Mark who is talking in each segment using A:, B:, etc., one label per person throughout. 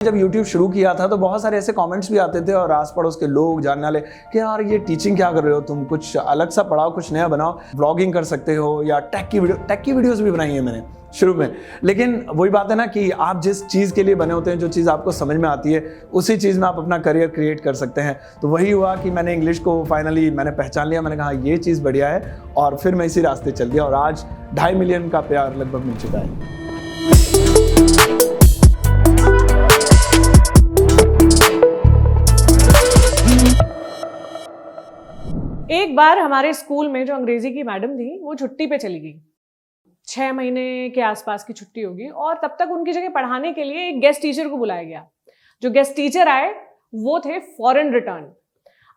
A: जब YouTube शुरू किया था तो बहुत सारे ऐसे कमेंट्स भी आते थे और आस पड़ोस के लोग जानने वाले कि यार ये टीचिंग क्या कर रहे हो तुम, कुछ अलग सा पढ़ाओ, कुछ नया बनाओ, व्लॉगिंग कर सकते हो या टेक की वीडियोस भी बनाई है मैंने शुरू में। लेकिन वही बात है ना कि आप जिस चीज़ के लिए बने होते हैं, जो चीज़ आपको समझ में आती है, उसी चीज़ में आप अपना करियर क्रिएट कर सकते हैं। तो वही हुआ कि मैंने इंग्लिश को फाइनली मैंने पहचान लिया, मैंने कहा ये चीज़ बढ़िया है और फिर मैं इसी रास्ते चल दिया और आज 2.5 मिलियन का प्यार लगभग मिल चुका है।
B: एक बार हमारे स्कूल में जो अंग्रेजी की मैडम थी वो छुट्टी पे चली गई। 6 महीने के आसपास की छुट्टी होगी और तब तक उनकी जगह पढ़ाने के लिए एक गेस्ट टीचर को बुलाया गया। जो गेस्ट टीचर आए वो थे फॉरेन रिटर्न।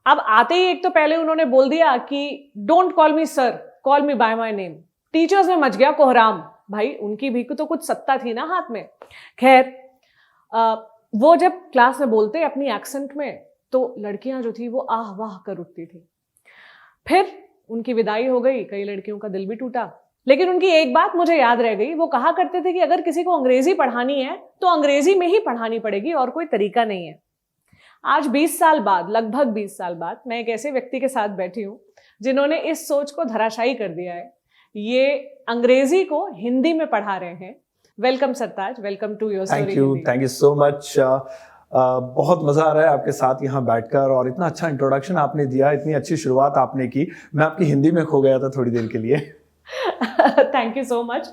B: अब आते ही एक तो पहले उन्होंने बोल दिया कि don't call me sir, call me by my name. Teachers में मच गया कोहराम। भाई उनकी भी तो कुछ सत्ता थी ना हाथ में। खैर वो जब क्लास में बोलते अपनी एक्सेंट में तो लड़कियां जो थी वो आह वाह कर उठती थी। फिर उनकी विदाई हो गई, कई लड़कियों का दिल भी टूटा। लेकिन उनकी एक बात मुझे याद रह गई। वो कहा करते थे कि अगर किसी को अंग्रेजी पढ़ानी है तो अंग्रेजी में ही पढ़ानी पड़ेगी और कोई तरीका नहीं है। आज 20 साल बाद, लगभग 20 साल बाद, मैं एक ऐसे व्यक्ति के साथ बैठी हूं जिन्होंने इस सोच को धराशायी कर दिया है। ये अंग्रेजी को हिंदी में पढ़ा रहे हैं। Welcome Sartaj, welcome to your story.
A: Thank you so much. बहुत मज़ा आ रहा है आपके साथ यहाँ बैठकर और इतना अच्छा इंट्रोडक्शन आपने दिया, इतनी अच्छी शुरुआत आपने की। मैं आपकी हिंदी में खो गया था थोड़ी देर के लिए।
B: Thank you so much.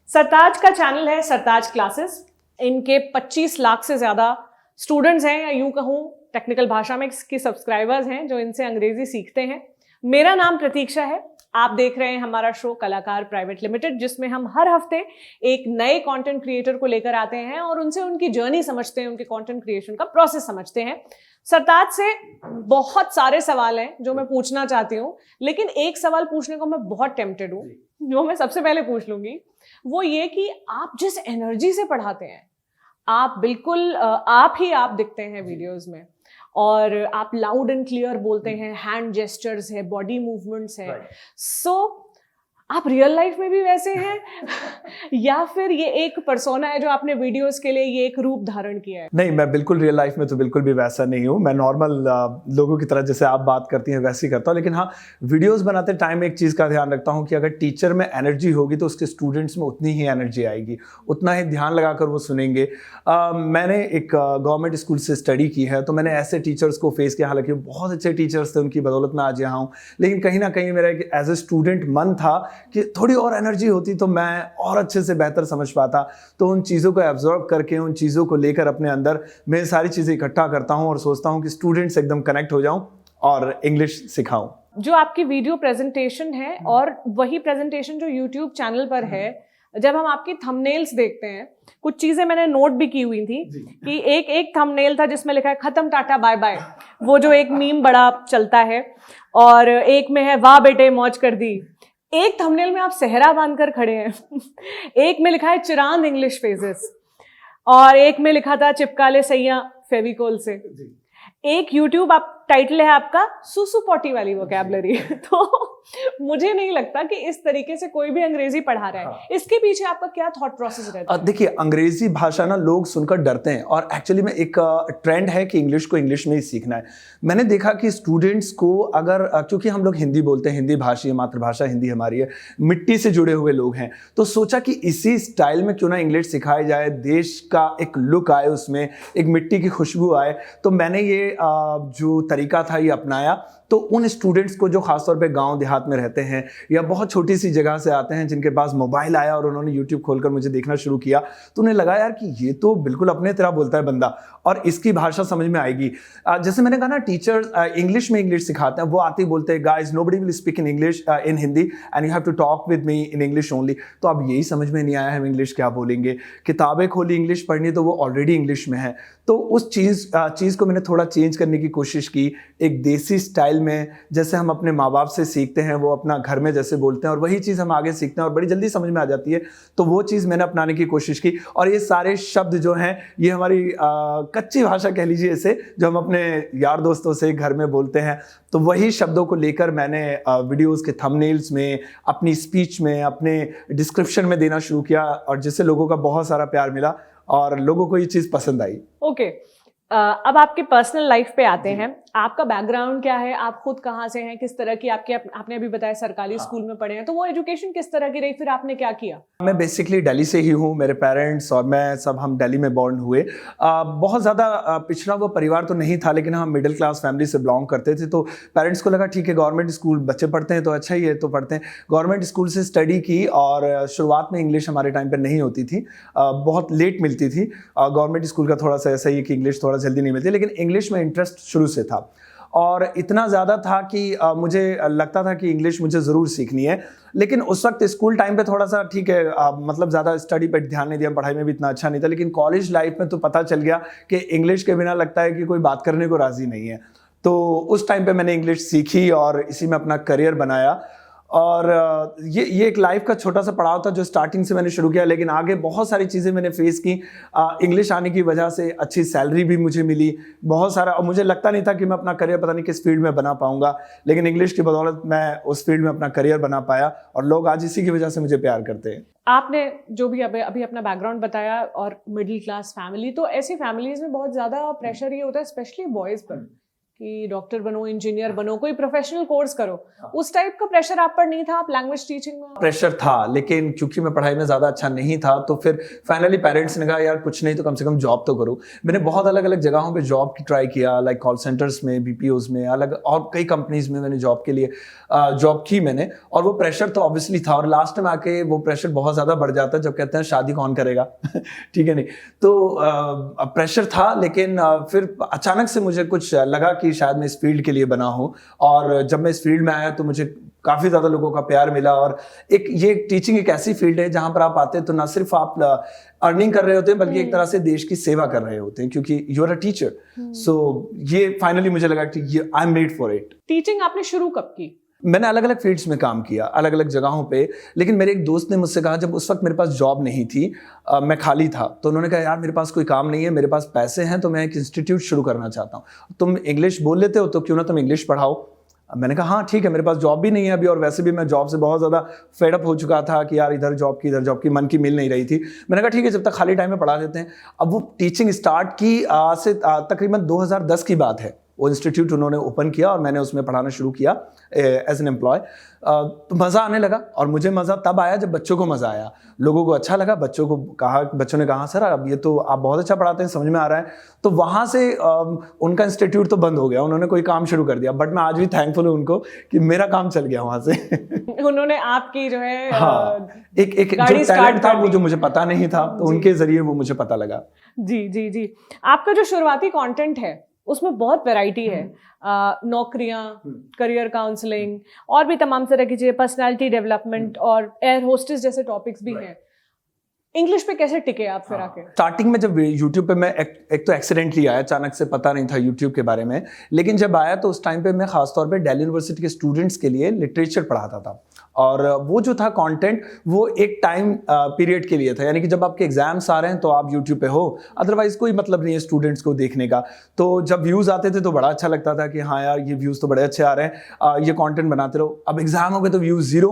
B: Sartaj का चैनल है सरताज क्लासेस। इनके 25 लाख से ज़्यादा स्टूडेंट्स हैं, या यूं कहूँ टेक्निकल भाषा में इसकी सब्सक्राइबर्स हैं जो इनसे अंग्रेजी सीखते हैं। मेरा नाम प्रतीक्षा है। आप देख रहे हैं हमारा शो कलाकार प्राइवेट लिमिटेड, जिसमें हम हर हफ्ते एक नए कंटेंट क्रिएटर को लेकर आते हैं और उनसे उनकी जर्नी समझते हैं, उनके कंटेंट क्रिएशन का प्रोसेस समझते हैं। सरताज से बहुत सारे सवाल हैं जो मैं पूछना चाहती हूँ, लेकिन एक सवाल पूछने को मैं बहुत टेम्प्टेड हूँ, जो मैं सबसे पहले पूछ लूंगी। वो ये कि आप जिस एनर्जी से पढ़ाते हैं, आप बिल्कुल आप ही आप दिखते हैं वीडियोज में, और आप लाउड एंड क्लियर बोलते हैं, हैंड जेस्चर्स है, बॉडी मूवमेंट्स है। सो आप रियल लाइफ में भी वैसे हैं या फिर ये एक पर्सोना है जो आपने वीडियोस के लिए ये एक रूप धारण किया है?
A: नहीं, मैं बिल्कुल रियल लाइफ में तो बिल्कुल भी वैसा नहीं हूँ। मैं नॉर्मल लोगों की तरह जैसे आप बात करती हैं वैसे ही करता हूँ। लेकिन हाँ, वीडियोस बनाते टाइम एक चीज़ का ध्यान रखता हूँ कि अगर टीचर में एनर्जी होगी तो उसके स्टूडेंट्स में उतनी ही एनर्जी आएगी, उतना ही ध्यान लगाकर वो सुनेंगे। मैंने एक गवर्नमेंट स्कूल से स्टडी की है, तो मैंने ऐसे टीचर्स को फेस किया। हालांकि बहुत अच्छे टीचर्स थे, उनकी बदौलत मैं आज यहाँ हूँ। लेकिन कहीं ना कहीं मेरा एक एज ए स्टूडेंट मन था कि थोड़ी और एनर्जी होती तो मैं और अच्छे से बेहतर समझ पाता। तो उन चीज़ों को एब्जॉर्ब करके, उन चीज़ों को लेकर अपने अंदर मैं सारी चीज़ें इकट्ठा करता हूँ और सोचता हूँ कि स्टूडेंट्स एकदम कनेक्ट हो जाऊँ और इंग्लिश सिखाऊं।
B: जो आपकी वीडियो प्रेजेंटेशन है और वही प्रेजेंटेशन जो यूट्यूब चैनल पर है, जब हम आपकी थंबनेल्स देखते हैं, कुछ चीजें मैंने नोट भी की हुई थी कि एक थंबनेल था जिसमें लिखा है खत्म टाटा बाय बाय, वो जो एक मीम बड़ा चलता है, और एक में है वाह बेटे मौज कर दी। एक थंबनेल में आप सेहरा बांधकर खड़े हैं एक में लिखा है चिरांद इंग्लिश फेजेस, और एक में लिखा था चिपका ले सैया फेविकोल से। एक यूट्यूब आप टाइटल है आपका सुसु पॉटी वाली वोकैबुलरी। तो मुझे नहीं लगता कि इस तरीके से कोई भी अंग्रेजी पढ़ा रहा है। इसके पीछे आपका क्या थॉट प्रोसेस रहता है?
A: देखिए, अंग्रेजी भाषा ना लोग सुनकर डरते हैं और एक्चुअली में एक ट्रेंड है कि इंग्लिश को इंग्लिश में ही सीखना है। मैंने देखा कि स्टूडेंट्स को अगर क्योंकि हम लोग हिंदी बोलते हैं, हिंदी भाषी है, मातृभाषा हिंदी हमारी है, मिट्टी से जुड़े हुए लोग हैं, तो सोचा कि इसी स्टाइल में क्यों ना इंग्लिश सिखाई जाए, देश का एक लुक आए, उसमें एक मिट्टी की खुशबू आए। तो मैंने ये जो तरीका था ये अपनाया। तो उन स्टूडेंट्स को जो खासतौर पे गांव देहात में रहते हैं या बहुत छोटी सी जगह से आते हैं, जिनके पास मोबाइल आया और उन्होंने यूट्यूब खोलकर मुझे देखना शुरू किया, तो उन्हें लगा यार कि ये तो बिल्कुल अपने तरह बोलता है बंदा और इसकी भाषा समझ में आएगी। जैसे मैंने कहा ना, टीचर्स इंग्लिश में इंग्लिश सिखाते हैं, वो आते ही बोलते हैं guys nobody will speak in English in Hindi and you have to talk with me in English only. तो अब यही समझ में नहीं आया हम इंग्लिश क्या बोलेंगे। किताबें खोली इंग्लिश पढ़नी तो वो ऑलरेडी इंग्लिश में है। तो उस चीज़ को मैंने थोड़ा चेंज करने की कोशिश की, एक देसी स्टाइल में, जैसे हम अपने माँ बाप से सीखते हैं, वो अपना घर में जैसे बोलते हैं और वही चीज़ हम आगे सीखते हैं और बड़ी जल्दी समझ में आ जाती है। तो वो चीज़ मैंने अपनाने की कोशिश की। और ये सारे शब्द जो हैं ये हमारी कच्ची भाषा कह लीजिए इसे, जो हम अपने यार दोस्तों से घर में बोलते हैं, तो वही शब्दों को लेकर मैंने वीडियोस के थंबनेल्स में, अपनी स्पीच में, अपने डिस्क्रिप्शन में देना शुरू किया और जिससे लोगों का बहुत सारा प्यार मिला और लोगों को ये चीज़ पसंद आई।
B: ओके, अब आपके पर्सनल लाइफ पे आते हैं। आपका बैकग्राउंड क्या है, आप खुद कहाँ से हैं, किस तरह की आपने अभी बताया सरकारी स्कूल में पढ़े हैं, तो वो एजुकेशन किस तरह की रही, फिर आपने क्या किया?
A: मैं बेसिकली दिल्ली से ही हूँ, मेरे पेरेंट्स और मैं सब हम दिल्ली में बॉर्न हुए। बहुत ज़्यादा पिछड़ा हुआ परिवार तो नहीं था, लेकिन हम मिडिल क्लास फैमिली से बिलोंग करते थे। तो पेरेंट्स को लगा ठीक है गवर्नमेंट स्कूल बच्चे पढ़ते हैं तो अच्छा ही है, तो पढ़ते हैं। गवर्नमेंट स्कूल से स्टडी की और शुरुआत में इंग्लिश हमारे टाइम पर नहीं होती थी, बहुत लेट मिलती थी। गवर्नमेंट स्कूल का थोड़ा सा ऐसा ही है कि इंग्लिश थोड़ा जल्दी नहीं मिलती, लेकिन इंग्लिश में इंटरेस्ट शुरू से था और इतना ज़्यादा था कि मुझे लगता था कि इंग्लिश मुझे ज़रूर सीखनी है। लेकिन उस वक्त स्कूल टाइम पे थोड़ा सा ठीक है, मतलब ज़्यादा स्टडी पे ध्यान नहीं दिया, पढ़ाई में भी इतना अच्छा नहीं था। लेकिन कॉलेज लाइफ में तो पता चल गया कि इंग्लिश के बिना लगता है कि कोई बात करने को राज़ी नहीं है। तो उस टाइम पे मैंने इंग्लिश सीखी और इसी में अपना करियर बनाया। और ये एक लाइफ का छोटा सा पड़ाव था जो स्टार्टिंग से मैंने शुरू किया, लेकिन आगे बहुत सारी चीज़ें मैंने फेस की। इंग्लिश आने की वजह से अच्छी सैलरी भी मुझे मिली, बहुत सारा, और मुझे लगता नहीं था कि मैं अपना करियर पता नहीं किस फील्ड में बना पाऊंगा, लेकिन इंग्लिश की बदौलत मैं उस फील्ड में अपना करियर बना पाया और लोग आज इसी की वजह से मुझे प्यार करते हैं।
B: आपने जो भी अभी अपना बैकग्राउंड बताया और मिडिल क्लास फैमिली, तो ऐसी फैमिलीज में बहुत ज़्यादा प्रेशर ये होता है स्पेशली बॉयज़ पर कि डॉक्टर बनो, इंजीनियर बनो, कोई प्रोफेशनल कोर्स करो। उस टाइप का प्रेशर आप पर नहीं था? आप लैंग्वेज टीचिंग में?
A: प्रेशर था, लेकिन क्योंकि मैं पढ़ाई में ज़्यादा अच्छा नहीं था तो फिर फाइनली पेरेंट्स ने कहा यार कुछ नहीं तो कम से कम जॉब तो करो। मैंने बहुत अलग अलग जगहों पे जॉब की ट्राई किया, लाइक कॉल सेंटर्स में, BPOs में, अलग और कई कंपनीज में मैंने जॉब के लिए जॉब की मैंने। और वो प्रेशर तो ऑब्वियसली था और लास्ट में आके वो प्रेशर बहुत ज़्यादा बढ़ जाता है जब कहते हैं शादी कौन करेगा ठीक है नहीं, तो प्रेशर था। लेकिन फिर अचानक से मुझे कुछ लगा कि शायद मैं इस फील्ड के लिए बना हूँ, और जब मैं इस फील्ड में आया तो मुझे काफ़ी ज़्यादा लोगों का प्यार मिला। और ये टीचिंग एक ऐसी फील्ड है जहाँ पर आप आते हैं तो ना सिर्फ आप अर्निंग कर रहे होते हैं बल्कि एक तरह से देश की सेवा कर रहे होते हैं, क्योंकि यू आर अ टीचर। सो ये फाइनली मुझे लगा कि I am made for it.
B: Teaching आपने शुरू कब की?
A: मैंने अलग अलग फील्ड्स में काम किया, अलग अलग जगहों पे, लेकिन मेरे एक दोस्त ने मुझसे कहा, जब उस वक्त मेरे पास जॉब नहीं थी, मैं खाली था, तो उन्होंने कहा यार मेरे पास कोई काम नहीं है, मेरे पास पैसे हैं, तो मैं एक इंस्टीट्यूट शुरू करना चाहता हूँ, तुम इंग्लिश बोल लेते हो तो क्यों ना तुम इंग्लिश पढ़ाओ। मैंने कहा हाँ ठीक है, मेरे पास जॉब भी नहीं है अभी, और वैसे भी मैं जॉब से बहुत ज़्यादा फेड अप हो चुका था कि यार इधर जॉब की मन की मिल नहीं रही थी। मैंने कहा ठीक है, जब तक खाली टाइम में पढ़ा देते हैं। अब वो टीचिंग स्टार्ट की से तकरीबन 2010 की बात है। वो इंस्टीट्यूट उन्होंने ओपन किया और मैंने उसमें पढ़ाना शुरू किया एज एन एम्प्लॉय। तो मज़ा आने लगा, और मुझे मज़ा तब आया जब बच्चों को मज़ा आया, लोगों को अच्छा लगा। बच्चों ने कहा सर अब ये तो आप बहुत अच्छा पढ़ाते हैं, समझ में आ रहा है। तो वहाँ से उनका इंस्टीट्यूट तो बंद हो गया, उन्होंने कोई काम शुरू कर दिया, बट मैं आज भी थैंकफुल हूँ उनको कि मेरा काम चल गया वहाँ से
B: उन्होंने आपकी जो है
A: एक जो टैलेंट था वो जो मुझे पता नहीं था, तो उनके जरिए वो मुझे पता लगा।
B: जी। आपका जो शुरुआती कंटेंट है उसमें बहुत वैरायटी है, नौकरियां, करियर काउंसलिंग और भी तमाम तरह की चीजें, पर्सनालिटी डेवलपमेंट और एयर होस्टेस जैसे टॉपिक्स भी हैं। इंग्लिश पे कैसे टिके आप फिर आके?
A: स्टार्टिंग में जब यूट्यूब पे मैं एक तो एक्सीडेंटली आया, अचानक से पता नहीं था यूट्यूब के बारे में, लेकिन जब आया तो उस टाइम पे मैं खासतौर पे दिल्ली यूनिवर्सिटी के स्टूडेंट्स के लिए लिटरेचर पढ़ाता था। और वो जो था कंटेंट वो एक टाइम पीरियड के लिए था, यानी कि जब आपके एग्जाम्स आ रहे हैं तो आप यूट्यूब पे हो, अदरवाइज कोई मतलब नहीं है स्टूडेंट्स को देखने का। तो जब व्यूज़ आते थे तो बड़ा अच्छा लगता था कि हाँ यार ये व्यूज़ तो बड़े अच्छे आ रहे हैं, ये कंटेंट बनाते रहो। अब एग्जाम हो गए तो व्यूज़ 0,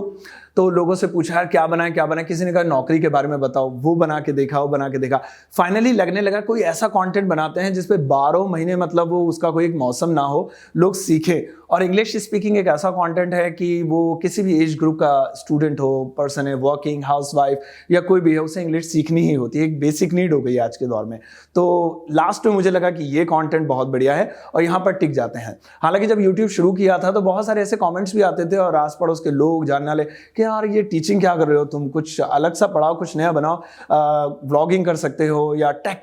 A: तो लोगों से पूछा यार क्या बनाए, किसी ने कहा नौकरी के बारे में बताओ, वो बना के देखा। फाइनली लगने लगा कोई ऐसा कंटेंट बनाते हैं जिसपे 12 महीने मतलब वो उसका कोई एक मौसम ना हो, लोग सीखें। और इंग्लिश स्पीकिंग एक ऐसा कंटेंट है कि वो किसी भी एज ग्रुप का स्टूडेंट हो, पर्सन है, वर्किंग, हाउसवाइफ या कोई भी है, उसे इंग्लिश सीखनी ही होती है, एक बेसिक नीड हो गई है आज के दौर में। तो लास्ट में मुझे लगा कि ये कंटेंट बहुत बढ़िया है और यहाँ पर टिक जाते हैं। हालांकि जब यूट्यूब शुरू किया था तो बहुत सारे ऐसे कमेंट्स भी आते थे और आस पड़ोस के लोग जानने वाले कि यार ये टीचिंग क्या कर रहे हो तुम, कुछ अलग सा पढ़ाओ, कुछ नया बनाओ, व्लॉगिंग कर सकते हो, या टेक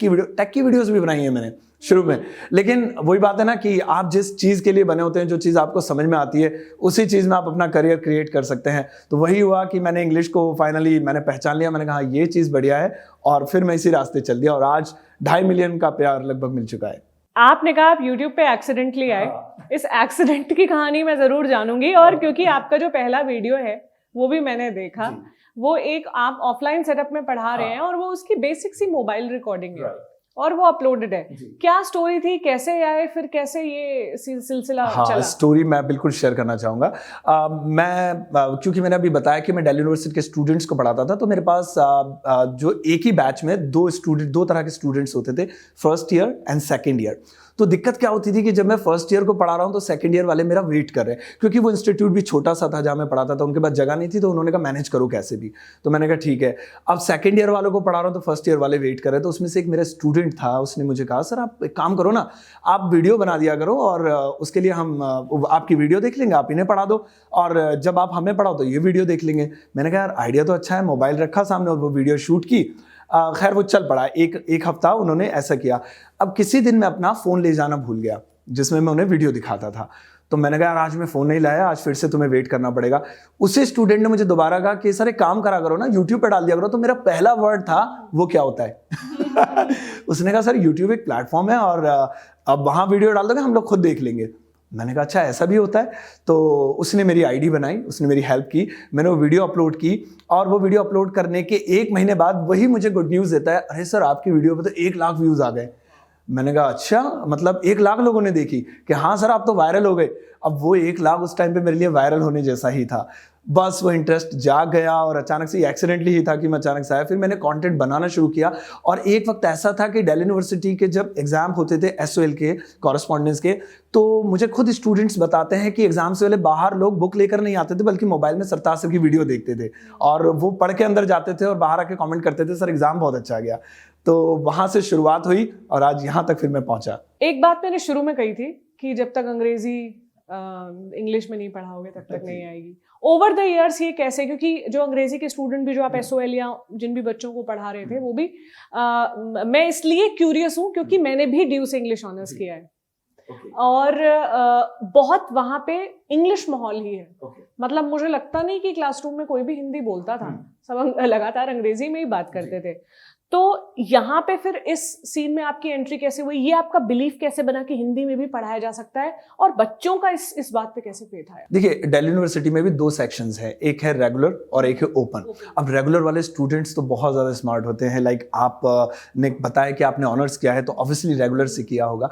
A: की वीडियोस भी बनाई है मैंने शुरू में। लेकिन वही बात है ना कि आप जिस चीज़ के लिए बने होते हैं, जो चीज़ आपको समझ में आती है, उसी चीज़ में आप अपना करियर क्रिएट कर सकते हैं। तो वही हुआ कि मैंने इंग्लिश को फाइनली मैंने पहचान लिया, मैंने कहा ये चीज़ बढ़िया है, और फिर मैं इसी रास्ते चल दिया और आज 2.5 मिलियन का प्यार लगभग मिल चुका है।
B: आपने कहा आप YouTube पे एक्सीडेंटली आए, इस एक्सीडेंट की कहानी मैं ज़रूर जानूंगी, और क्योंकि आपका जो पहला वीडियो है वो भी मैंने देखा, वो एक आप ऑफलाइन सेटअप में पढ़ा रहे हैं और वो उसकी बेसिक सी मोबाइल रिकॉर्डिंग है। और वो अपलोडेड है। क्या स्टोरी थी, कैसे आए, फिर कैसे ये सिलसिला चला?
A: स्टोरी मैं बिल्कुल शेयर करना चाहूँगा। क्योंकि मैंने अभी बताया कि मैं दिल्ली यूनिवर्सिटी के स्टूडेंट्स को पढ़ाता था, तो मेरे पास जो एक ही बैच में दो तरह के स्टूडेंट्स होते थे, first year and second year. तो दिक्कत क्या होती थी कि जब मैं फर्स्ट ईयर को पढ़ा रहा हूँ तो सेकंड ईयर वाले मेरा वेट कर रहे हैं, क्योंकि वो इंस्टीट्यूट भी छोटा सा था जहाँ मैं पढ़ाता था, उनके पास जगह नहीं थी, तो उन्होंने कहा मैनेज करो कैसे भी। तो मैंने कहा ठीक है। अब सेकंड ईयर वालों को पढ़ा रहा हूँ तो फर्स्ट ईयर वाले वेट कर रहे हैं। तो उसमें से एक मेरा स्टूडेंट था, उसने मुझे कहा सर आप एक काम करो ना, आप वीडियो बना दिया करो और उसके लिए हम आपकी वीडियो देख लेंगे, आप इन्हें पढ़ा दो और जब आप हमें पढ़ाओ तो ये वीडियो देख लेंगे। मैंने कहा यार आइडिया तो अच्छा है, मोबाइल रखा सामने और वो वीडियो शूट की। खैर वो चल पड़ा, एक हफ्ता उन्होंने ऐसा किया। अब किसी दिन मैं अपना फ़ोन ले जाना भूल गया जिसमें मैं उन्हें वीडियो दिखाता था। तो मैंने कहा यार आज मैं फ़ोन नहीं लाया, आज फिर से तुम्हें वेट करना पड़ेगा। उसी स्टूडेंट ने मुझे दोबारा कहा कि सर एक काम करा करो ना, यूट्यूब पे डाल दिया करो। तो मेरा पहला वर्ड था वो क्या होता है उसने कहा सर यूट्यूब एक प्लेटफॉर्म है और अब वहाँ वीडियो डाल दोगे, हम लोग खुद देख लेंगे। मैंने कहा अच्छा ऐसा भी होता है। तो उसने मेरी आईडी बनाई, उसने मेरी हेल्प की, मैंने वो वीडियो अपलोड की और वो वीडियो अपलोड करने के 1 महीने बाद वही मुझे गुड न्यूज़ देता है, अरे सर आपकी वीडियो पे तो 1 लाख व्यूज़ आ गए। मैंने कहा अच्छा, मतलब 1 लाख लोगों ने देखी कि हाँ सर आप तो वायरल हो गए। अब वो 1 लाख उस टाइम पे मेरे लिए वायरल होने जैसा ही था। बस वो इंटरेस्ट जाग गया और अचानक से एक्सीडेंटली ही था कि मैं अचानक से आया। फिर मैंने कंटेंट बनाना शुरू किया और एक वक्त ऐसा था कि दिल्ली यूनिवर्सिटी के जब एग्जाम होते थे एसओएल के, कॉरेस्पॉन्डेंस के, तो मुझे खुद स्टूडेंट्स बताते हैं कि एग्जाम से पहले बाहर लोग बुक लेकर नहीं आते थे बल्कि मोबाइल में सरताज सर की वीडियो देखते थे और वो पढ़ के अंदर जाते थे और बाहर आके कमेंट करते थे सर एग्जाम बहुत अच्छा गया। तो वहां से शुरुआत हुई और आज यहाँ तक फिर मैं पहुंचा।
B: एक बात मैंने शुरू में कही थी कि जब तक अंग्रेजी इंग्लिश में नहीं पढ़ाओगे तब तक नहीं आएगी। ओवर द ईयर्स ये कैसे, क्योंकि जो अंग्रेजी के स्टूडेंट भी जो आप एसओएल या जिन भी बच्चों को पढ़ा रहे थे वो भी मैं इसलिए क्यूरियस हूँ क्योंकि मैंने भी ड्यू से इंग्लिश ऑनर्स किया है और बहुत वहाँ पे इंग्लिश माहौल ही है। मतलब मुझे लगता नहीं कि क्लासरूम में कोई भी हिंदी बोलता था, सब लगातार अंग्रेजी में ही बात करते थे। तो यहाँ पे फिर इस सीन में आपकी एंट्री कैसे हुई, ये आपका बिलीफ कैसे बना कि हिंदी में भी पढ़ाया जा सकता है और बच्चों का इस बात पे कैसे फेथ आया?
A: देखिए दिल्ली यूनिवर्सिटी में भी 2 सेक्शंस हैं, एक है रेगुलर और एक है ओपन। अब रेगुलर वाले स्टूडेंट्स तो बहुत ज़्यादा स्मार्ट होते हैं, लाइक आप ने बताया कि आपने ऑनर्स किया है तो ऑब्वियसली रेगुलर से किया होगा।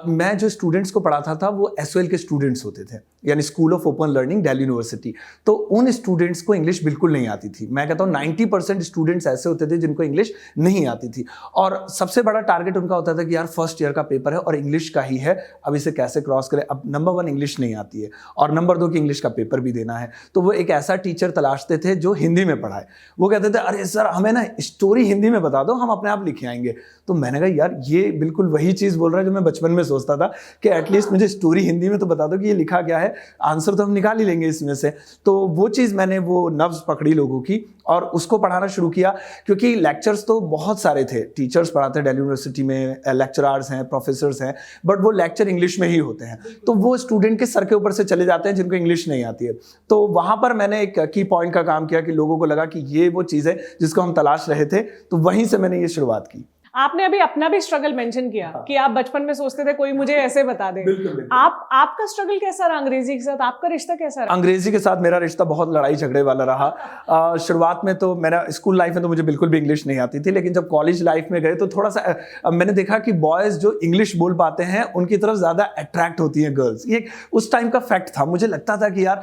A: मैं जो स्टूडेंट्स को पढ़ाता था वो एसओएल के स्टूडेंट्स होते थे, यानी school of open learning Delhi university. तो उन स्टूडेंट्स को इंग्लिश बिल्कुल नहीं आती थी। मैं कहता हूँ 90% स्टूडेंट्स ऐसे होते थे जिनको इंग्लिश नहीं आती थी और सबसे बड़ा टारगेट उनका होता था कि यार फर्स्ट ईयर का पेपर है और इंग्लिश का ही है, अब इसे कैसे क्रॉस करें। अब नंबर 1 इंग्लिश नहीं आती है और नंबर 2 कि इंग्लिश का पेपर भी देना है। तो वो एक ऐसा टीचर तलाशते थे जो हिंदी में पढ़ाए। वो कहते थे अरे सर हमें ना स्टोरी हिंदी में बता दो, हम अपने आप लिखे आएंगे। तो मैंने कहा यार ये बिल्कुल वही चीज़ बोल रहा है जो मैं बचपन में सोचता था कि एटलीस्ट मुझे स्टोरी हिंदी में तो बता दो कि ये लिखा क्या है, आंसर तो हम निकाल ही लेंगे इसमें से। तो वो चीज़ मैंने वो नब्ज़ पकड़ी लोगों की और उसको पढ़ाना शुरू किया, क्योंकि लेक्चर्स तो बहुत सारे थे, टीचर्स पढ़ाते हैं दिल्ली यूनिवर्सिटी में, लेक्चरर्स हैं, प्रोफेसर्स हैं, बट वो लेक्चर इंग्लिश में ही होते हैं। तो वो स्टूडेंट के सर के ऊपर से चले जाते हैं जिनको इंग्लिश नहीं आती है। तो वहाँ पर मैंने एक की पॉइंट का काम किया कि लोगों को लगा कि ये वो चीज़ है जिसको हम तलाश रहे थे, तो वहीं से मैंने ये शुरुआत की।
B: आपने अभी अपना भी स्ट्रगल मेंशन किया कि आप बचपन में सोचते थे कोई मुझे ऐसे बता दे। आपका स्ट्रगल कैसा रहा अंग्रेजी के साथ, आपका रिश्ता कैसा रहा?
A: अंग्रेजी के साथ मेरा रिश्ता बहुत लड़ाई झगड़े वाला रहा। शुरुआत में तो मेरा स्कूल लाइफ में तो मुझे बिल्कुल भी इंग्लिश नहीं आती थी, लेकिन जब कॉलेज लाइफ में गए तो थोड़ा सा मैंने देखा कि बॉयज जो इंग्लिश बोल पाते हैं उनकी तरफ ज्यादा अट्रैक्ट होती हैं गर्ल्स। ये उस टाइम का फैक्ट था। मुझे लगता था कि यार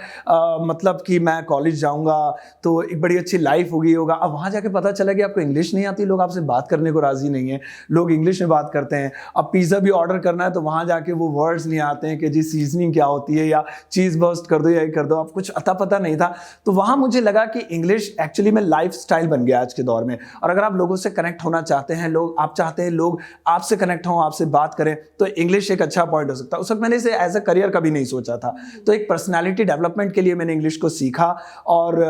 A: मतलब कि मैं कॉलेज जाऊंगा तो एक बड़ी अच्छी लाइफ होगा। अब वहां जाके पता चला कि आपको इंग्लिश नहीं आती, लोग आपसे बात करने को राजी नहीं है, लोग इंग्लिश में बात करते हैं। अब पिज़्ज़ा भी ऑर्डर करना है तो वहाँ जाके वो वर्ड्स नहीं आते हैं कि जी सीजनिंग क्या होती है या चीज़ बर्स्ट कर दो या ये कर दो, अब कुछ अता पता नहीं था। तो वहाँ मुझे लगा कि इंग्लिश एक्चुअली में लाइफ स्टाइल बन गया आज के दौर में, और अगर आप लोगों से कनेक्ट होना चाहते हैं, आप चाहते हैं लोग आपसे कनेक्ट हों, आपसे बात करें, तो इंग्लिश एक अच्छा पॉइंट हो सकता है। उस वक्त मैंने इसे एज अ करियर कभी नहीं सोचा था। तो एक पर्सनैलिटी डेवलपमेंट के लिए मैंने इंग्लिश को सीखा और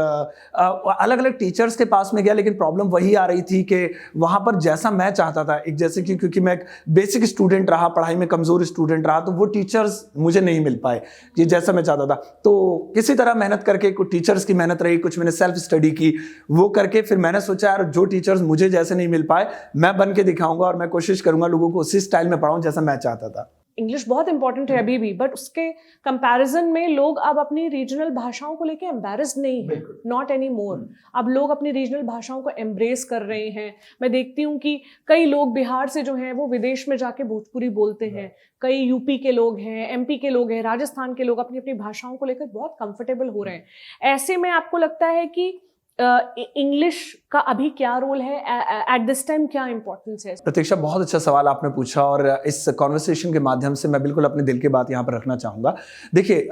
A: अलग अलग टीचर्स के पास में गया, लेकिन प्रॉब्लम वही आ रही थी कि वहाँ पर जैसा मैं चाहता था, एक जैसे कि क्योंकि मैं एक बेसिक स्टूडेंट रहा, पढ़ाई में कमजोर स्टूडेंट रहा, तो वो टीचर्स मुझे नहीं मिल पाए कि जैसा मैं चाहता था। तो किसी तरह मेहनत करके, कुछ टीचर्स की मेहनत रही, कुछ मैंने सेल्फ स्टडी की, वो करके फिर मैंने सोचा यार जो टीचर्स मुझे जैसे नहीं मिल पाए मैं बन के दिखाऊंगा और मैं कोशिश करूंगा लोगों को उसी स्टाइल में पढ़ाऊं जैसा मैं चाहता था।
B: इंग्लिश बहुत इंपॉर्टेंट है अभी भी, बट उसके कंपैरिजन में लोग अब अपनी रीजनल भाषाओं को लेके एम्बैरेस्ड नहीं है, नॉट एनी मोर। अब लोग अपनी रीजनल भाषाओं को एम्ब्रेस कर रहे हैं। मैं देखती हूँ कि कई लोग बिहार से जो हैं वो विदेश में जाके भोजपुरी बोलते हैं, कई यूपी के लोग हैं, एमपी के लोग हैं, राजस्थान के लोग अपनी अपनी भाषाओं को लेकर बहुत कंफर्टेबल हो रहे हैं। ऐसे में आपको लगता है कि इंग्लिश का अभी क्या रोल है, एट दिस टाइम क्या इंपॉर्टेंस है?
A: प्रतीक्षा, बहुत अच्छा सवाल आपने पूछा और इस कॉन्वर्सेशन के माध्यम से मैं बिल्कुल अपने दिल की बात यहाँ पर रखना चाहूँगा। देखिए,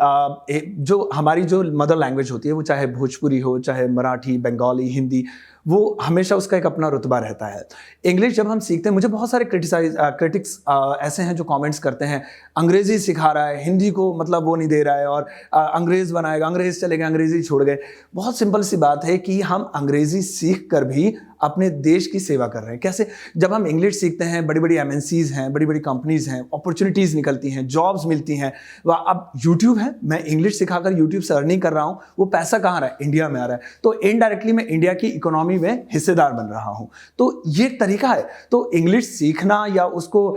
A: जो हमारी जो मदर लैंग्वेज होती है, वो चाहे भोजपुरी हो, चाहे मराठी, बंगाली, हिंदी, वो हमेशा उसका एक अपना रुतबा रहता है। इंग्लिश जब हम सीखते हैं, मुझे बहुत सारे क्रिटिक्स ऐसे हैं जो कमेंट्स करते हैं, अंग्रेज़ी सिखा रहा है, हिंदी को मतलब वो नहीं दे रहा है, और अंग्रेज़ बनाएगा, अंग्रेज़ चले गए, अंग्रेज़ी छोड़ गए। बहुत सिंपल सी बात है कि हम अंग्रेज़ी सीख कर भी अपने देश की सेवा कर रहे हैं। कैसे? जब हम इंग्लिश सीखते हैं, बड़ी बड़ी एमएनसीज़ हैं, बड़ी बड़ी कंपनीज़ हैं, अपॉर्चुनिटीज़ निकलती हैं, जॉब्स मिलती हैं। अब यूट्यूब है, मैं इंग्लिश सिखाकर यूट्यूब से अर्निंग कर रहा हूँ, वो पैसा कहाँ आ रहा है? इंडिया में आ रहा है। तो इनडायरेक्टली मैं इंडिया की इकोनॉमी में हिस्सेदार बन रहा हूँ। तो ये तरीका है। तो इंग्लिश सीखना या उसको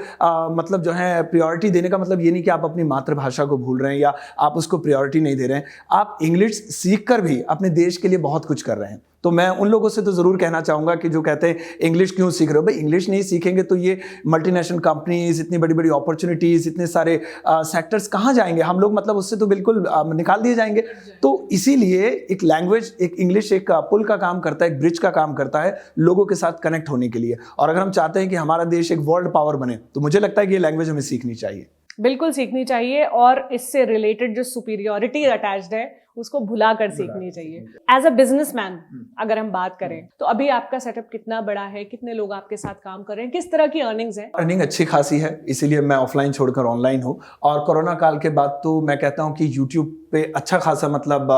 A: मतलब जो है प्रायोरिटी देने का मतलब ये नहीं कि आप अपनी मातृभाषा को भूल रहे हैं या आप उसको प्रायोरिटी नहीं दे रहे हैं। आप इंग्लिश सीख कर भी अपने देश के लिए बहुत कुछ कर रहे हैं। तो मैं उन लोगों से तो ज़रूर कहना चाहूँगा कि जो कहते हैं इंग्लिश क्यों सीख रहे हो? भाई, इंग्लिश नहीं सीखेंगे तो ये मल्टीनेशनल कंपनीज, इतनी बड़ी बड़ी अपॉर्चुनिटीज़, इतने सारे सेक्टर्स कहाँ जाएंगे? हम लोग मतलब उससे तो बिल्कुल निकाल दिए जाएंगे। तो इसीलिए एक लैंग्वेज, एक इंग्लिश एक पुल का काम करता है, एक ब्रिज का काम करता है लोगों के साथ कनेक्ट होने के लिए। और अगर हम चाहते हैं कि हमारा देश एक वर्ल्ड पावर बने, तो मुझे लगता है कि ये लैंग्वेज हमें सीखनी चाहिए।
B: बिल्कुल सीखनी चाहिए, और इससे रिलेटेड जो सुपीरियोरिटी अटैच्ड है उसको भुला कर सीखनी चाहिए। एज अ बिजनेसमैन अगर हम बात करें, तो अभी आपका सेटअप कितना बड़ा है? कितने लोग आपके साथ काम कर रहे हैं? किस तरह की अर्निंग्स है?
A: अर्निंग अच्छी खासी है, इसीलिए मैं ऑफलाइन छोड़कर ऑनलाइन हूँ। और कोरोना काल के बाद तो मैं कहता हूँ कि यूट्यूब पे अच्छा खासा मतलब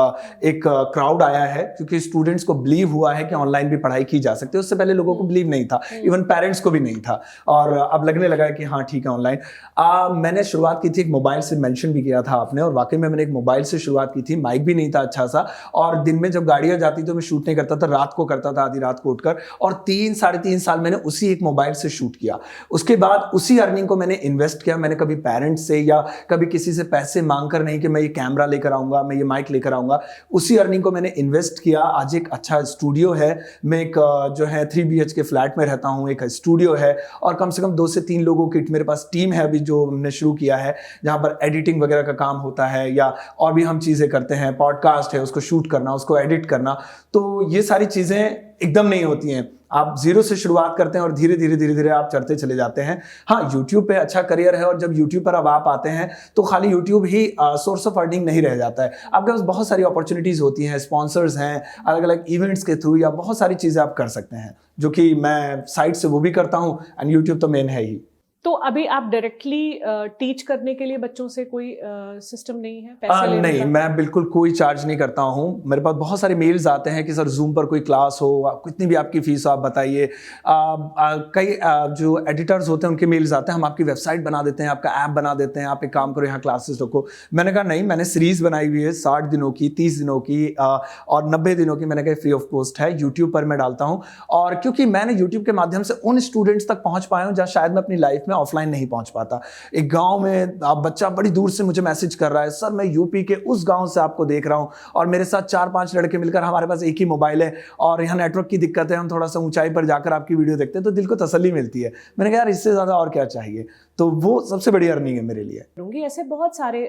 A: एक क्राउड आया है, क्योंकि स्टूडेंट्स को बिलीव हुआ है कि ऑनलाइन भी पढ़ाई की जा सकती है। उससे पहले लोगों को बिलीव नहीं था, इवन पेरेंट्स को भी नहीं था, और अब लगने लगा है कि हाँ ठीक है ऑनलाइन। मैंने शुरुआत की थी एक मोबाइल से, मेंशन भी किया था आपने, और वाकई में मैंने एक मोबाइल से शुरुआत की थी। माइक भी नहीं था अच्छा सा, और दिन में जब गाड़ियां जाती तो मैं शूट नहीं करता था, रात को करता था, आधी रात को उठकर। और 3-3.5 साल मैंने उसी एक मोबाइल से शूट किया। उसके बाद उसी अर्निंग को मैंने इन्वेस्ट किया। मैंने कभी पेरेंट्स से या कभी किसी से पैसे मांगकर नहीं कि मैं ये कैमरा लेकर आऊंगा, मैं ये माइक लेकर आऊंगा। उसी अर्निंग को मैंने इन्वेस्ट किया। आज एक अच्छा स्टूडियो है, मैं एक जो है 3 BHK फ्लैट में रहता हूँ, एक स्टूडियो है, और कम से कम 2 से 3 लोगों की मेरे पास टीम है अभी, जो हमने शुरू किया है, जहाँ पर एडिटिंग वगैरह का काम होता है, या और भी हम चीज़ें करते हैं। पॉडकास्ट है, उसको शूट करना, उसको एडिट करना। तो ये सारी चीज़ें एकदम नहीं होती हैं। आप जीरो से शुरुआत करते हैं और धीरे धीरे धीरे धीरे आप चढ़ते चले जाते हैं। हाँ, यूट्यूब पे अच्छा करियर है, और जब यूट्यूब पर अब आप आते हैं तो खाली YouTube he source of earning नहीं रह जाता है। आपके पास बहुत सारी अपॉर्चुनिटीज़ होती हैं, स्पॉन्सर्स हैं, अलग अलग इवेंट्स के थ्रू, या बहुत सारी चीज़ें आप कर सकते हैं, जो कि मैं साइड से वो भी करता हूँ, एंड यूट्यूब तो मेन है ही।
B: तो अभी आप डायरेक्टली टीच करने के लिए बच्चों से कोई सिस्टम नहीं है पैसे लेने
A: नहीं,
B: का?
A: मैं बिल्कुल कोई चार्ज नहीं करता हूँ। मेरे पास बहुत सारे मेल्स आते हैं कि सर जूम पर कोई क्लास हो, कितनी भी आपकी फीस हो आप बताइए। कई जो एडिटर्स होते हैं उनके मेल्स आते हैं, हम आपकी वेबसाइट बना देते हैं, आपका ऐप बना देते हैं, आप एक काम करो यहाँ क्लासेस रखो। मैंने कहा नहीं, मैंने सीरीज बनाई हुई है 60 दिनों की, 30 दिनों की और 90 दिनों की। मैंने कहा फ्री ऑफ कॉस्ट है, यूट्यूब पर मैं डालता हूँ। और क्योंकि मैंने यूट्यूब के माध्यम से उन स्टूडेंट्स तक पहुँच पाया हूँ जहाँ शायद मैं अपनी लाइफ में ऑफलाइन नहीं पहुंच पाता। एक गांव में आप बच्चा बड़ी दूर से मुझे मैसेज कर रहा है, सर मैं यूपी के उस गांव से आपको देख रहा हूं, और मेरे साथ 4-5 लड़के मिलकर, हमारे पास एक ही मोबाइल है और यहाँ नेटवर्क की दिक्कत है, हम थोड़ा सा ऊंचाई पर जाकर आपकी वीडियो देखते हैं, तो दिल को तसल्ली मिलती है। मैंने कहा यार इससे ज्यादा और क्या चाहिए। तो वो सबसे बड़ी अर्निंग है मेरे लिए।
B: ऐसे बहुत सारे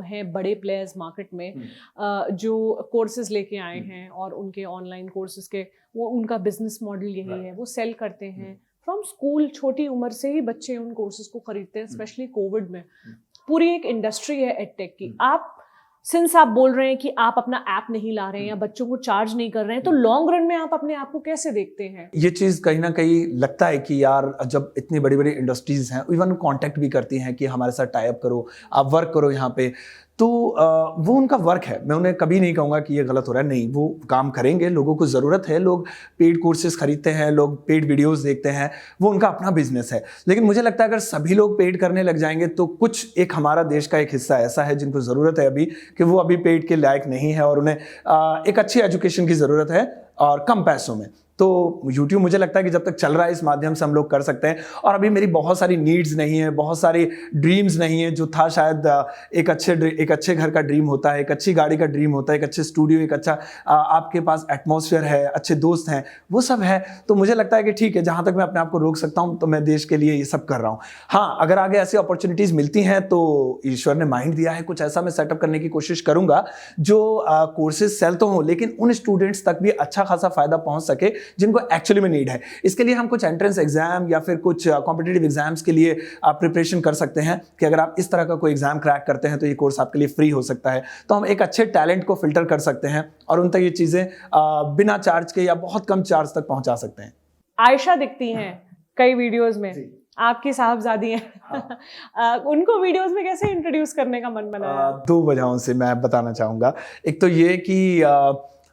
B: हैं बड़े प्लेयर्स मार्केट में जो कोर्सेज लेके आए हैं, और उनके ऑनलाइन कोर्सेज के वो उनका बिजनेस मॉडल यही है, वो सेल करते हैं फ्रॉम स्कूल। छोटी उम्र से ही बच्चे उन कोर्सेज को खरीदते हैं, स्पेशली कोविड में। पूरी एक इंडस्ट्री है एडटेक की। आप सिंस आप बोल रहे हैं कि आप अपना ऐप नहीं ला रहे हैं या बच्चों को चार्ज नहीं कर रहे हैं, तो लॉन्ग रन में आप अपने आप को कैसे देखते हैं?
A: ये चीज़ कहीं ना कहीं लगता है कि यार जब इतनी बड़ी बड़ी इंडस्ट्रीज हैं, इवन कांटेक्ट भी करती हैं कि हमारे साथ टाई अप करो, आप वर्क करो यहाँ पे, तो वो उनका वर्क है। मैं उन्हें कभी नहीं कहूँगा कि ये गलत हो रहा है, नहीं, वो काम करेंगे, लोगों को ज़रूरत है, लोग पेड कोर्सेज खरीदते हैं, लोग पेड वीडियोस देखते हैं, वो उनका अपना बिजनेस है। लेकिन मुझे लगता है अगर सभी लोग पेड करने लग जाएंगे तो कुछ एक हमारा देश का एक हिस्सा ऐसा है जिनको ज़रूरत है अभी, कि वो अभी पेड के लायक नहीं है, और उन्हें एक अच्छी एजुकेशन की ज़रूरत है और कम पैसों में। तो यूट्यूब मुझे लगता है कि जब तक चल रहा है इस माध्यम से हम लोग कर सकते हैं। और अभी मेरी बहुत सारी नीड्स नहीं है, बहुत सारी ड्रीम्स नहीं है। जो था शायद एक अच्छे घर का ड्रीम होता है, एक अच्छी गाड़ी का ड्रीम होता है, एक अच्छे स्टूडियो, एक अच्छा आपके पास एटमॉस्फेयर है, अच्छे दोस्त हैं, वो सब है। तो मुझे लगता है कि ठीक है, जहाँ तक मैं अपने आप को रोक सकता हूँ तो मैं देश के लिए ये सब कर रहा हूँ। हाँ, अगर आगे ऐसी अपॉर्चुनिटीज़ मिलती हैं तो ईश्वर ने माइंड दिया है, कुछ ऐसा मैं सेटअप करने की कोशिश करूँगा जो कोर्सेज सेल तो हों लेकिन उन स्टूडेंट्स तक भी अच्छा खासा फायदा पहुँच सके जिनको एक्चुअली में नीड है। इसके लिए हम कुछ एंट्रेंस एग्जाम या फिर कुछ कॉम्पिटिटिव एग्जाम्स के लिए आप प्रिपरेशन कर सकते हैं कि अगर आप इस तरह का कोई एग्जाम क्रैक करते हैं तो ये कोर्स आपके लिए फ्री हो सकता है। तो हम एक अच्छे टैलेंट को फिल्टर कर सकते हैं और उन तक ये चीज़ें बिना चार्ज के या बहुत कम चार्ज तक पहुंचा सकते हैं।
B: आयशा दिखती हैं कई वीडियोस में, आपकी साहबजादी हैं।
A: हाँ।
B: उनको वीडियोस में कैसे इंट्रोड्यूस करने का मन बना?
A: दो वजहों से मैं बताना चाहूँगा। एक तो ये कि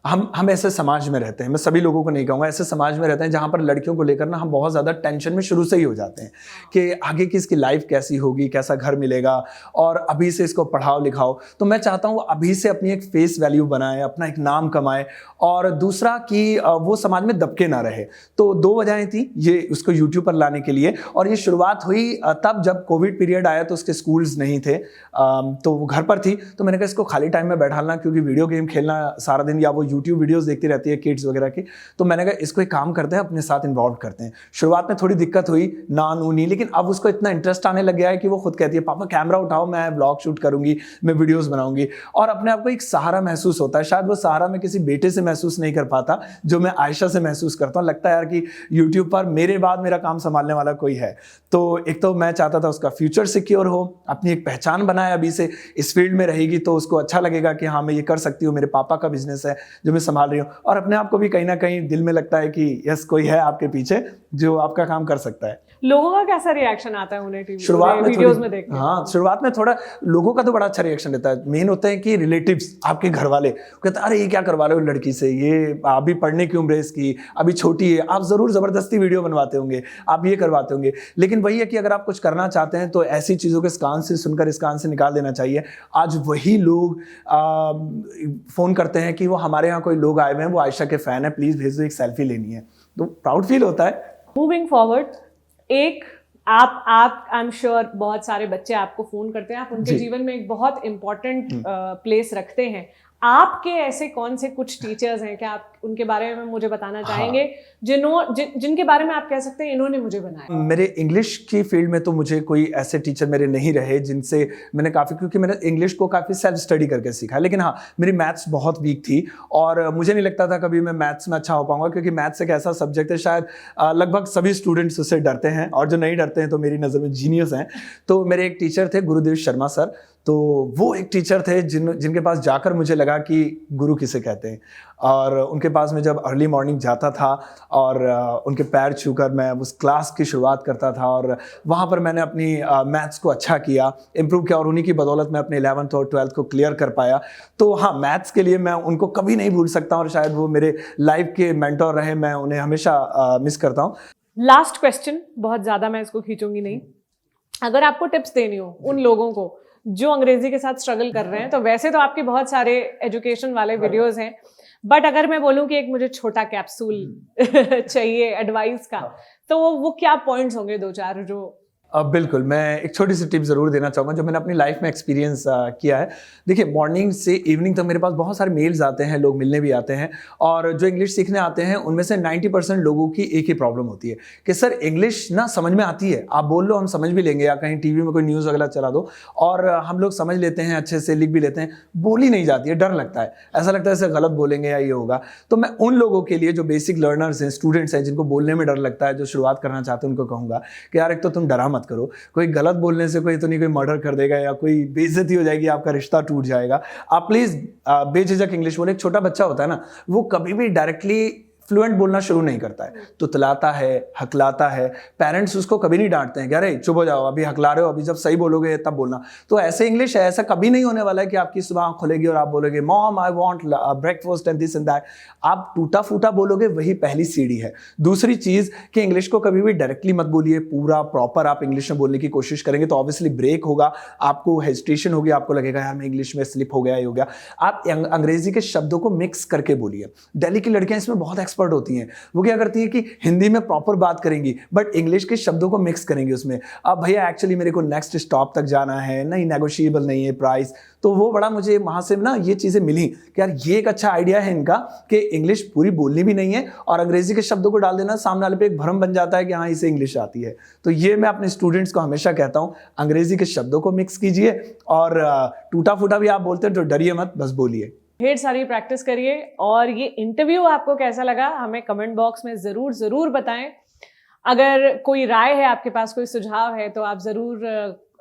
A: हम ऐसे समाज में रहते हैं, मैं सभी लोगों को नहीं कहूँगा, ऐसे समाज में रहते हैं जहाँ पर लड़कियों को लेकर ना हम बहुत ज़्यादा टेंशन में शुरू से ही हो जाते हैं कि आगे की इसकी लाइफ कैसी होगी, कैसा घर मिलेगा, और अभी से इसको पढ़ाओ लिखाओ। तो मैं चाहता हूँ वो अभी से अपनी एक फेस वैल्यू बनाए, अपना एक नाम कमाए, और दूसरा कि वो समाज में दबके ना रहे। तो दो वजहें थी ये उसको यूट्यूब पर लाने के लिए। और ये शुरुआत हुई तब जब कोविड पीरियड आया तो उसके स्कूल्स नहीं थे, तो वो घर पर थी। तो मैंने कहा इसको खाली टाइम में बैठाना, क्योंकि वीडियो गेम खेलना सारा दिन या वो यूट्यूब वीडियोस देखती रहती है किड्स वगैरह की। तो मैंने कहा इसको एक काम करते हैं, अपने साथ इन्वॉल्व करते हैं। शुरुआत में थोड़ी दिक्कत हुई, नानूनी, लेकिन अब उसको इतना इंटरेस्ट आने लग गया है कि वो खुद कहती है पापा कैमरा उठाओ, मैं व्लॉग शूट करूंगी, मैं वीडियोस बनाऊंगी। और अपने आप को एक सहारा महसूस होता है। शायद वो सहारा मैं किसी बेटे से महसूस नहीं कर पाता जो मैं आयशा से महसूस करता हूँ। लगता है यार कि यूट्यूब पर मेरे बाद मेरा काम संभालने वाला कोई है। तो एक तो मैं चाहता था उसका फ्यूचर सिक्योर हो, अपनी एक पहचान बनाए, अभी से इस फील्ड में रहेगी तो उसको अच्छा लगेगा कि हाँ मैं ये कर सकती हूँ, मेरे पापा का बिजनेस है जो मैं संभाल रही हूँ। और अपने आप को भी कहीं ना कहीं दिल में लगता है कि यस कोई है आपके पीछे जो आपका काम कर सकता है।
B: लोगों का कैसा रिएक्शन आता है उन्हें टीवी
A: शुरुआत में
B: वीडियोस में देखते हैं?
A: हाँ, शुरुआत में थोड़ा लोगों का तो बड़ा अच्छा रिएक्शन रहता है। मेन होता है कि रिलेटिव्स, आपके घर वाले कहते हैं अरे ये क्या करवा रहे हो लड़की से, ये अभी पढ़ने की उम्र है इसकी, अभी छोटी है, आप जरूर जबरदस्ती वीडियो बनवाते होंगे, आप ये करवाते होंगे। लेकिन वही है कि अगर आप कुछ करना चाहते हैं तो ऐसी चीज़ों के इस कान से सुनकर इस कान से निकाल देना चाहिए। आज वही लोग फ़ोन करते हैं कि वो हमारे यहाँ कोई लोग आए हुए हैं, वो आयशा के फ़ैन है, प्लीज़ भेज दो, एक सेल्फी लेनी है। तो प्राउड फील होता है।
B: मूविंग फॉरवर्ड, एक आप आई एम श्योर बहुत सारे बच्चे आपको फोन करते हैं, आप उनके जीवन में एक बहुत इंपॉर्टेंट प्लेस रखते हैं। आपके ऐसे कौन से कुछ टीचर्स हैं, क्या आप उनके बारे में मुझे बताना चाहेंगे? हाँ। जिनके बारे में आप कह सकते हैं इन्होंने मुझे बनाया? मेरे
A: इंग्लिश की फील्ड में तो मुझे कोई ऐसे टीचर मेरे नहीं रहे जिनसे मैंने काफ़ी, क्योंकि मैंने इंग्लिश को काफ़ी सेल्फ स्टडी करके सीखा। लेकिन हाँ, मेरी मैथ्स बहुत वीक थी और मुझे नहीं लगता था कभी मैं मैथ्स में अच्छा हो पाऊंगा, क्योंकि मैथ्स एक ऐसा सब्जेक्ट है शायद लगभग सभी स्टूडेंट्स उससे डरते हैं, और जो नहीं डरते हैं तो मेरी नज़र में जीनियस हैं। तो मेरे एक टीचर थे गुरुदेव शर्मा सर, तो वो एक टीचर थे जिनके पास जाकर मुझे लगा कि गुरु किसे कहते हैं। और उनके पास मैं जब अर्ली मॉर्निंग जाता था और उनके पैर छूकर मैं उस क्लास की शुरुआत करता था, और वहाँ पर मैंने अपनी मैथ्स को अच्छा किया, इम्प्रूव किया, और उन्हीं की बदौलत मैं अपने 11th और 12th को क्लियर कर पाया। तो हाँ, मैथ्स के लिए मैं उनको कभी नहीं भूल सकता, और शायद वो मेरे लाइफ के मेंटोर रहे, मैं उन्हें हमेशा मिस करता हूँ।
B: लास्ट क्वेश्चन, बहुत ज़्यादा मैं इसको खींचूंगी नहीं। अगर आपको टिप्स देनी हो उन लोगों को जो अंग्रेजी के साथ स्ट्रगल कर रहे हैं, तो वैसे तो आपके बहुत सारे एजुकेशन वाले वीडियोस हैं, बट अगर मैं बोलूं कि एक मुझे छोटा कैप्सूल चाहिए एडवाइस का, तो वो क्या पॉइंट्स होंगे, दो चार जो?
A: बिल्कुल, मैं एक छोटी सी टिप ज़रूर देना चाहूँगा जो मैंने अपनी लाइफ में एक्सपीरियंस किया है। देखिए, मॉर्निंग से इवनिंग तक मेरे पास बहुत सारे मेल्स आते हैं, लोग मिलने भी आते हैं, और जो इंग्लिश सीखने आते हैं उनमें से 90% लोगों की एक ही प्रॉब्लम होती है कि सर इंग्लिश ना समझ में आती है, आप बोल लो हम समझ भी लेंगे, या कहीं टीवी में कोई न्यूज़ वगैरह चला दो और हम लोग समझ लेते हैं, अच्छे से लिख भी लेते हैं, बोली नहीं जाती है, डर लगता है, ऐसा लगता है ऐसे गलत बोलेंगे या ये होगा। तो मैं उन लोगों के लिए जो बेसिक लर्नर्स हैं, स्टूडेंट्स हैं, जिनको बोलने में डर लगता है, जो शुरुआत करना चाहते हैं, उनको कहूँगा कि यार एक तो तुम डरा मत करो, कोई गलत बोलने से कोई तो नहीं कोई मर्डर कर देगा या कोई बेइज्जती हो जाएगी, आपका रिश्ता टूट जाएगा। आप प्लीज़ बेझिझक इंग्लिश बोले। एक छोटा बच्चा होता है ना, वो कभी भी डायरेक्टली फ्लुएंट बोलना शुरू नहीं करता है, तुतलाता है, हकलाता है। पेरेंट्स उसको कभी नहीं डांटते हैं कि अरे चुप हो जाओ, अभी हकला रहे हो, अभी जब सही बोलोगे तब बोलना। तो ऐसे इंग्लिश है, ऐसा कभी नहीं होने वाला है कि आपकी सुबह आँख खुलेगी और आप बोलोगे mom I want breakfast and this and that. आप टूटा फूटा बोलोगे, वही पहली सीढ़ी है। दूसरी चीज़ कि इंग्लिश को कभी भी डायरेक्टली मत बोलिए, पूरा प्रॉपर आप इंग्लिश में बोलने की कोशिश करेंगे तो ऑब्वियसली ब्रेक होगा, आपको हेजिटेशन होगी, आपको लगेगा यार मैं इंग्लिश में स्लिप हो गया, ये हो गया। आप अंग्रेजी के शब्दों को मिक्स करके बोलिए। दिल्ली की लड़कियाँ इसमें बहुत एक्सपर्ट होती हैं, वो क्या करती हैं कि हिंदी में प्रॉपर बात करेंगी बट इंग्लिश के शब्दों को मिक्स करेंगे उसमें। अब भैया एक्चुअली मेरे को नेक्स्ट स्टॉप तक जाना है, नहीं नेगोशिएबल नहीं है प्राइस, तो वो बड़ा मुझे वहाँ से ना ये चीज़ें मिली कि यार ये एक अच्छा आइडिया है इनका कि इंग्लिश पूरी बोलनी भी नहीं है और अंग्रेजी के शब्दों को डाल देना, सामने वाले पे एक भ्रम बन जाता है कि हाँ इसे इंग्लिश आती है। तो ये मैं अपने स्टूडेंट्स को हमेशा कहता हूँ, अंग्रेजी के शब्दों को मिक्स कीजिए और टूटा फूटा भी आप बोलते हैं तो डरिए मत, बस बोलिए।
B: ढेर सारी प्रैक्टिस करिए। और ये इंटरव्यू आपको कैसा लगा हमें कमेंट बॉक्स में ज़रूर बताएं। अगर कोई राय है आपके पास, कोई सुझाव है, तो आप ज़रूर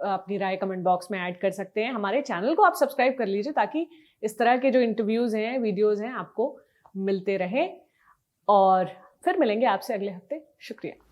B: अपनी राय कमेंट बॉक्स में ऐड कर सकते हैं। हमारे चैनल को आप सब्सक्राइब कर लीजिए ताकि इस तरह के जो इंटरव्यूज़ हैं, वीडियोज़ हैं, आपको मिलते रहें। और फिर मिलेंगे आपसे अगले हफ्ते। शुक्रिया।